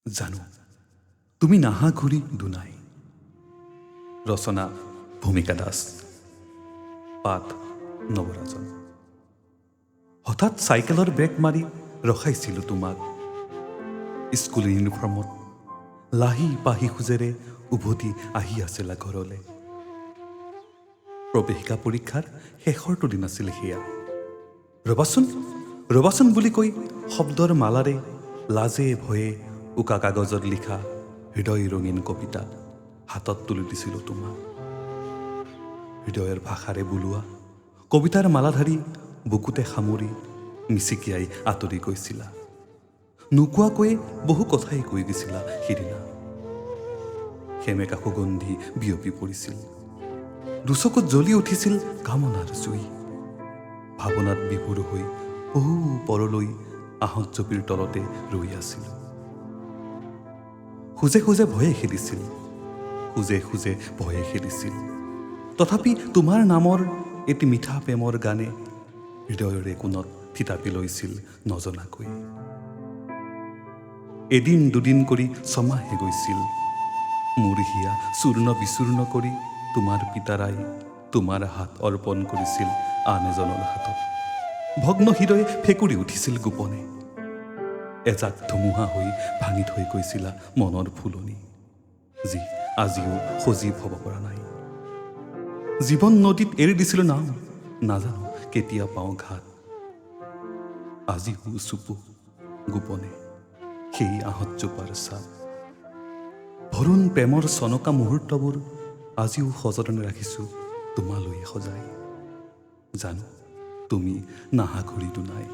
জানো তুমি নাহা ঘূৰি দুনাই। ৰচনা ভূমিকা দাস, পাঠ নৱৰাজন। হঠাৎ চাইকেলৰ ব্ৰেক মাৰি ৰখাইছিলোঁ তোমাক। স্কুল ইউনিফৰ্মত লাহি পাহি খোজেৰে উভতি আহি আছিলা ঘৰলৈ। প্ৰৱেশিকা পৰীক্ষাৰ শেষৰটো দিন আছিল সেয়া। ৰবাচোন ৰবাচোন বুলি কৈ শব্দৰ মালাৰে লাজে ভয়ে উকা কাগজত লিখা হৃদয় ৰঙীন কবিতা হাতত তুলি দিছিলোঁ তোমাক। হৃদয়ৰ ভাষাৰে বোলোৱা কবিতাৰ মালাধাৰী বুকুতে সামৰি মিচিকিয়াই আঁতৰি গৈছিলা। নোকোৱাকৈয়ে বহু কথাই কৈ দিছিলা সিদিনা। সেমেকা সুগন্ধি বিয়পি পৰিছিল, দুচকুত জ্বলি উঠিছিল কামনাৰ জুই। ভাৱনাত বিভোৰ হৈ বহু পৰলৈ আহঁত জপিৰ তলতে ৰৈ আছিলোঁ। খোজে খোজে ভয়ে খেদিছিল, খোজে খোজে ভয়ে খেদিছিল। তথাপি তোমাৰ নামৰ এটি মিঠা প্ৰেমৰ গানে হৃদয়ৰে কোণত থিতাপি লৈছিল নজনাকৈ। এদিন দুদিন কৰি ছমাহে গৈছিল, মোৰ হিয়া চূৰ্ণ বিচূৰ্ণ কৰি তোমাৰ পিতাৰাই তোমাৰ হাত অৰ্পণ কৰিছিল আন এজনৰ হাতত। ভগ্ন হৃদয়ে ফেকুৰি উঠিছিল গোপনে। এজাক ধুমুহা হৈ ভাঙি থৈ গৈছিলা মনৰ ফুলনি, যি আজিও সজীৱ হ'ব পৰা নাই। জীৱন নদীত এৰি দিছিলোঁ নাও, নাজানো কেতিয়া পাওঁ ঘাট। আজিও চুপো গোপনে সেই আহঁত জোপাৰ ছাপ। ভৰুণ প্ৰেমৰ চনকা মুহূৰ্তবোৰ আজিও সযতনে ৰাখিছোঁ তোমালৈ সজাই। জানো তুমি নাহা ঘূৰি দুনাই।